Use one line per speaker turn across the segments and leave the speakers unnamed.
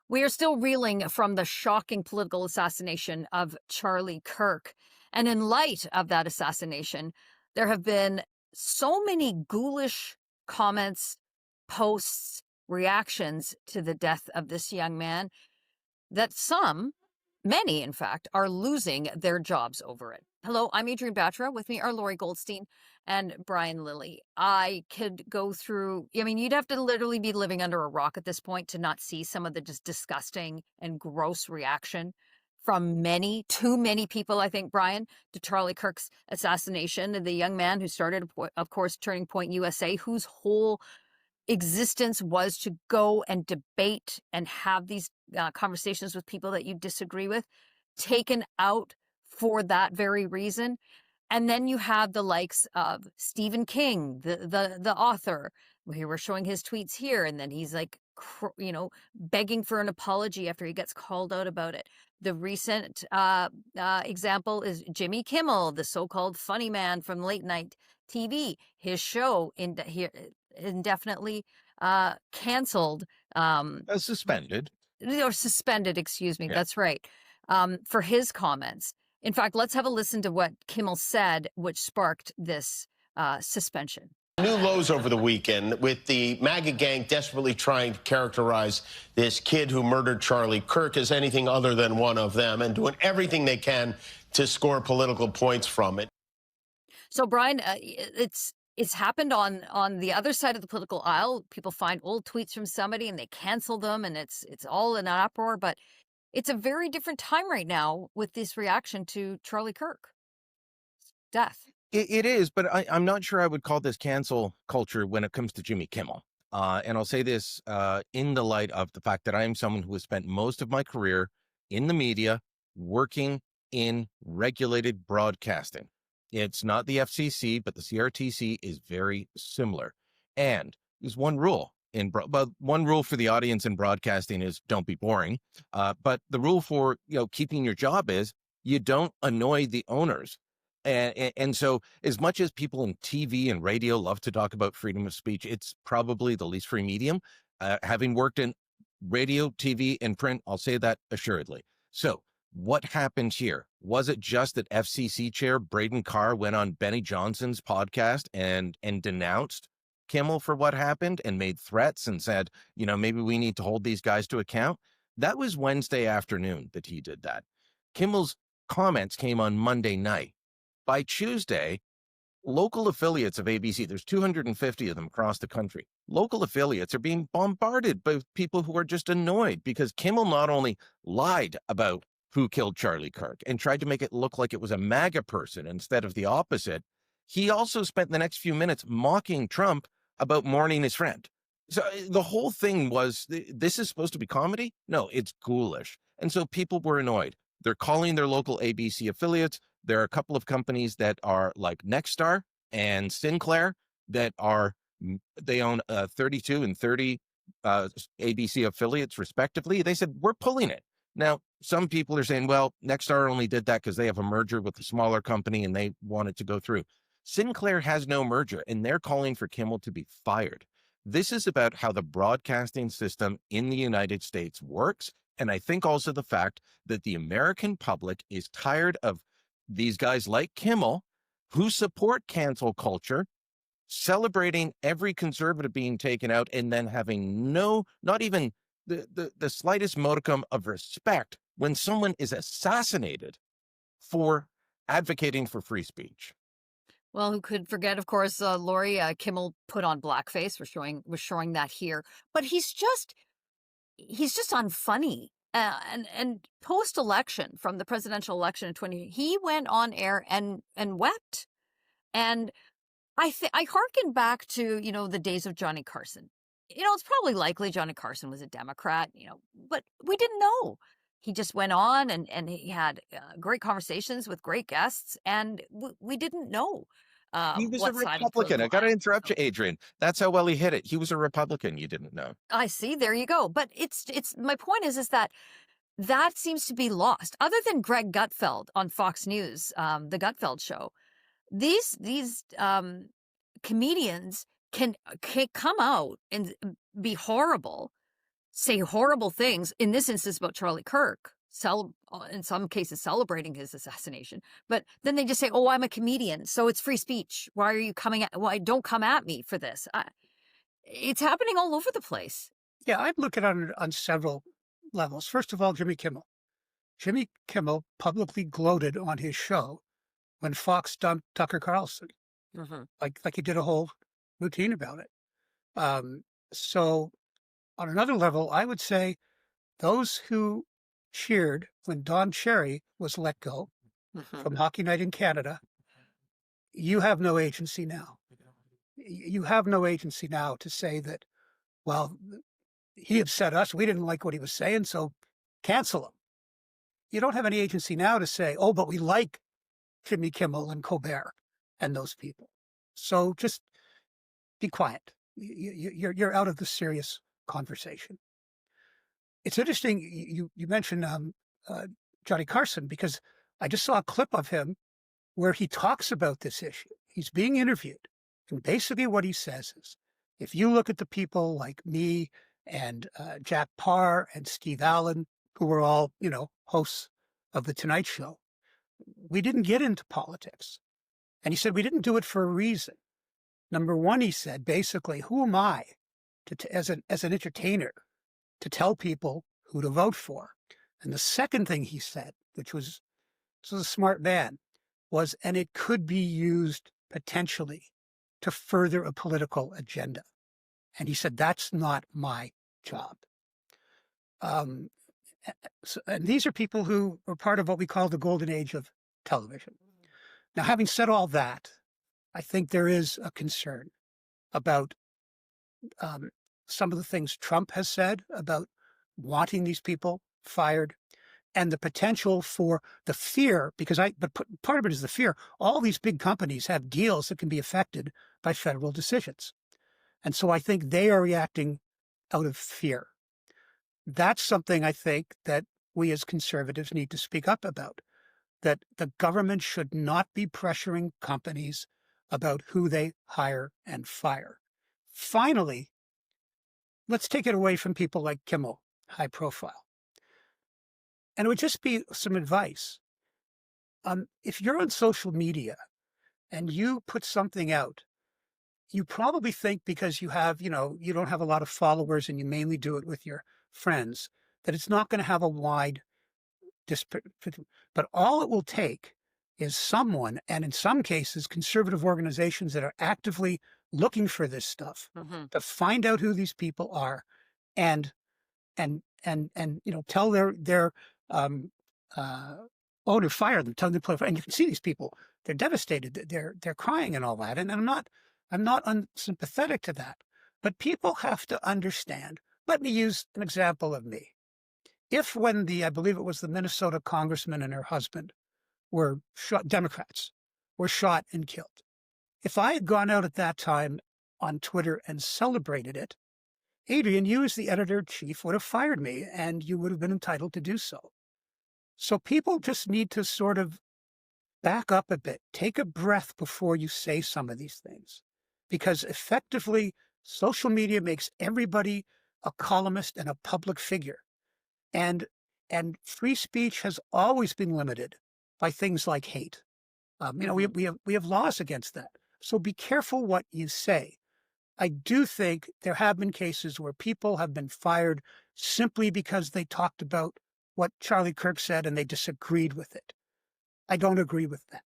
We are still reeling from the shocking political assassination of Charlie Kirk. And in light of that assassination, there have been so many ghoulish comments, posts, reactions to the death of this young man that many in fact, are losing their jobs over it. Hello, I'm Adrienne Batra. With me are Lorrie Goldstein and Brian Lilley. I could go through, you'd have to literally be living under a rock at this point to not see some of the just disgusting and gross reaction from too many people, I think, Brian, to Charlie Kirk's assassination. The young man who started, of course, Turning Point USA, whose whole existence was to go and debate and have these conversations with people that you disagree with, taken out for that very reason. And then you have the likes of Stephen King, the author. We were showing his tweets here, and then he's like, begging for an apology after he gets called out about it. The recent example is Jimmy Kimmel, the so-called funny man from late night TV. His show indefinitely canceled.
Suspended.
Or suspended, excuse me.
Yeah.
That's right. For his comments. In fact, let's have a listen to what Kimmel said, which sparked this suspension.
New lows over the weekend with the MAGA gang desperately trying to characterize this kid who murdered Charlie Kirk as anything other than one of them and doing everything they can to score political points from it.
So, Brian, it's happened on the other side of the political aisle. People find old tweets from somebody and they cancel them, and it's all in an uproar. But it's a very different time right now with this reaction to Charlie Kirk's death.
It is, but I'm not sure I would call this cancel culture when it comes to Jimmy Kimmel. And I'll say this in the light of the fact that I am someone who has spent most of my career in the media working in regulated broadcasting. It's not the FCC, but the CRTC is very similar. And there's one rule one rule for the audience in broadcasting is don't be boring. But the rule for keeping your job is you don't annoy the owners. And so as much as people in TV and radio love to talk about freedom of speech, it's probably the least free medium. Having worked in radio, TV, and print, I'll say that assuredly. So what happened here? Was it just that FCC chair Braden Carr went on Benny Johnson's podcast and denounced Kimmel for what happened and made threats and said, maybe we need to hold these guys to account? That was Wednesday afternoon that he did that. Kimmel's comments came on Monday night. By Tuesday, local affiliates of ABC, there's 250 of them across the country. Local affiliates are being bombarded by people who are just annoyed because Kimmel not only lied about who killed Charlie Kirk and tried to make it look like it was a MAGA person instead of the opposite, he also spent the next few minutes mocking Trump about mourning his friend. So the whole thing was, this is supposed to be comedy? No, it's ghoulish. And so people were annoyed. They're calling their local ABC affiliates. There are a couple of companies that are like Nexstar and Sinclair that they own 32 and 30 ABC affiliates respectively. They said, we're pulling it. Now, some people are saying, well, Nexstar only did that because they have a merger with a smaller company and they want it to go through. Sinclair has no merger and they're calling for Kimmel to be fired. This is about how the broadcasting system in the United States works. And I think also the fact that the American public is tired of these guys like Kimmel who support cancel culture, celebrating every conservative being taken out and then having not even the slightest modicum of respect when someone is assassinated for advocating for free speech.
Well, who could forget, of course, Lorrie, Kimmel put on blackface. We're showing that here. But he's just unfunny. And post-election, from the presidential election in 2020, he went on air and wept. And I hearken back to, the days of Johnny Carson. It's probably likely Johnny Carson was a Democrat, but we didn't know. He just went on and he had great conversations with great guests, and we didn't know.
He was a Republican. I got to interrupt you, Adrienne. That's how well he hit it. He was a Republican. You didn't know.
I see. There you go. But it's my point is that seems to be lost. Other than Greg Gutfeld on Fox News, the Gutfeld show, these comedians can come out and be horrible, say horrible things, in this instance about Charlie Kirk, in some cases celebrating his assassination. But then they just say, oh, I'm a comedian, so it's free speech. Why are you coming at, why don't come at me for this? It's happening all over the place.
Yeah, I'd look at it on several levels. First of all, Jimmy Kimmel. Jimmy Kimmel publicly gloated on his show when Fox dumped Tucker Carlson. Like he did a whole routine about it. So on another level, I would say those who cheered when Don Cherry was let go from Hockey Night in Canada, you have no agency now. You have no agency now to say that, well, he upset us. We didn't like what he was saying, so cancel him. You don't have any agency now to say, oh, but we like Jimmy Kimmel and Colbert and those people. So just be quiet. You're out of the serious conversation. It's interesting you mentioned Johnny Carson, because I just saw a clip of him where he talks about this issue. He's being interviewed, and basically what he says is, if you look at the people like me and Jack Parr and Steve Allen, who were all, hosts of The Tonight Show, we didn't get into politics. And he said we didn't do it for a reason. Number one, he said, basically, who am I as an entertainer to tell people who to vote for? And the second thing he said, which was a smart man, was, and it could be used potentially to further a political agenda. And he said, that's not my job. And these are people who are part of what we call the golden age of television. Now, having said all that, I think there is a concern about some of the things Trump has said about wanting these people fired, and the potential for the fear, but part of it is the fear. All these big companies have deals that can be affected by federal decisions. And so I think they are reacting out of fear. That's something I think that we as conservatives need to speak up about, that the government should not be pressuring companies about who they hire and fire. Finally, let's take it away from people like Kimmel, high profile. And it would just be some advice. If you're on social media and you put something out, you probably think because you have, you don't have a lot of followers and you mainly do it with your friends, that it's not going to have a wide but all it will take is someone, and in some cases, conservative organizations that are actively looking for this stuff, to find out who these people are, and tell their owner, fire them, tell them to play. And you can see these people; they're devastated, they're crying and all that. And I'm not unsympathetic to that, but people have to understand. Let me use an example of me. If when I believe it was the Minnesota congressman and her husband were shot, Democrats were shot and killed, if I had gone out at that time on Twitter and celebrated it, Adrienne, you as the editor-in-chief would have fired me, and you would have been entitled to do so. So people just need to sort of back up a bit, take a breath before you say some of these things, because effectively social media makes everybody a columnist and a public figure. And free speech has always been limited by things like hate. We have laws against that. So be careful what you say. I do think there have been cases where people have been fired simply because they talked about what Charlie Kirk said and they disagreed with it. I don't agree with that.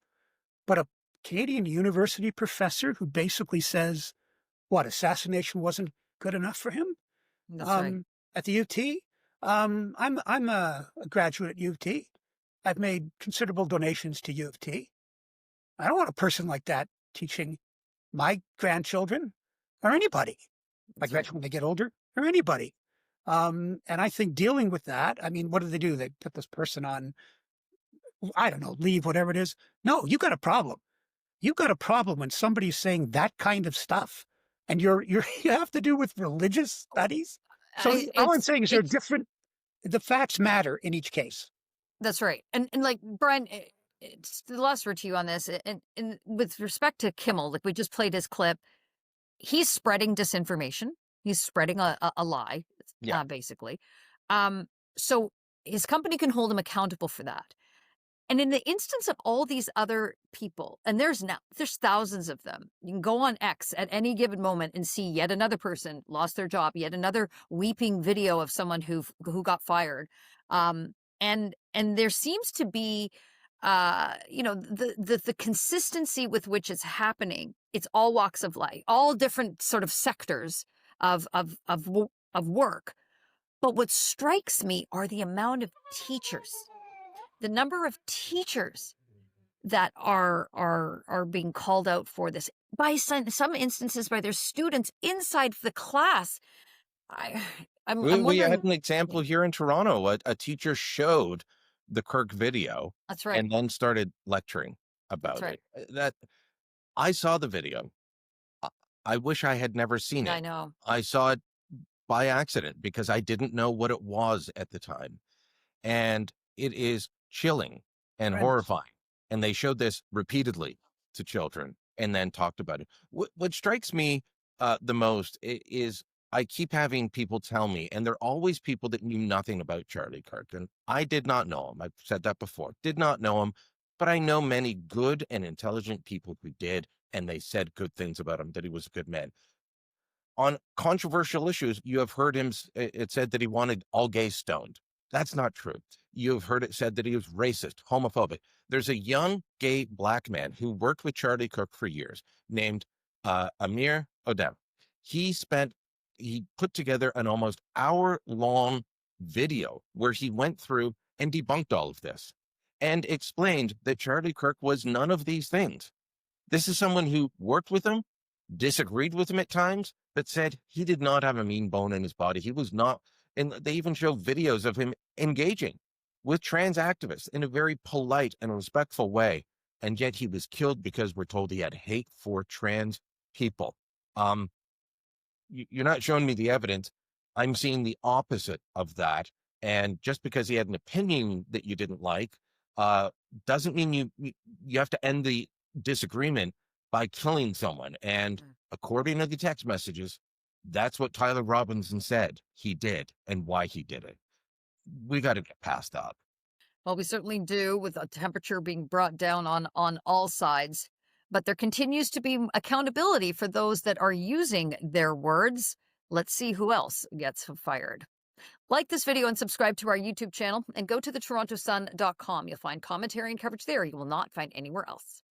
But a Canadian university professor who basically says, assassination wasn't good enough for him?
That's right.
At the UT? I'm a graduate at U of T. I've made considerable donations to U of T. I don't want a person like that teaching my grandchildren or anybody, my grandchildren when they get older, or anybody. And I think dealing with that, what do? They put this person on, I don't know, leave, whatever it is. No, you got a problem. You've got a problem when somebody's saying that kind of stuff, and you have to do with religious studies. So all I'm saying is they're different. The facts matter in each case.
That's right. And like, Brian, it's the last word to you on this. And with respect to Kimmel, like we just played his clip, he's spreading disinformation. He's spreading a lie.
Yeah.
basically. So his company can hold him accountable for that. And in the instance of all these other people, and there's thousands of them. You can go on X at any given moment and see yet another person lost their job, yet another weeping video of someone who got fired. And there seems to be the consistency with which it's happening. It's all walks of life, all different sort of sectors of work. But what strikes me are the amount of teachers, the number of teachers that are being called out for this by some instances by their students inside the class. I'm
We
wondering.
had an example here in Toronto. A teacher showed the Kirk video
That's right.
and then started lecturing about
That's right.
it. That I saw the video. I wish I had never seen it.
I know.
I saw it by accident because I didn't know what it was at the time. And it is chilling and
Right.
horrifying. And they showed this repeatedly to children and then talked about it. What strikes me the most is I keep having people tell me, and they're always people that knew nothing about Charlie Kirk. And I did not know him. I've said that before. Did not know him, but I know many good and intelligent people who did, and they said good things about him, that he was a good man. On controversial issues, you have heard him, it said that he wanted all gays stoned. That's not true. You have heard it said that he was racist, homophobic. There's a young gay black man who worked with Charlie Kirk for years named Amir Odem. He put together an almost hour-long video where he went through and debunked all of this and explained that Charlie Kirk was none of these things. This is someone who worked with him, disagreed with him at times, but said he did not have a mean bone in his body. He was not, and they even show videos of him engaging with trans activists in a very polite and respectful way. And yet he was killed because we're told he had hate for trans people. You're not showing me the evidence. I'm seeing the opposite of that. And just because he had an opinion that you didn't like, doesn't mean you have to end the disagreement by killing someone. And according to the text messages, that's what Tyler Robinson said he did and why he did it. We got to get past that.
Well, we certainly do, with a temperature being brought down on all sides. But there continues to be accountability for those that are using their words. Let's see who else gets fired. Like this video and subscribe to our YouTube channel, and go to thetorontosun.com. You'll find commentary and coverage there you will not find anywhere else.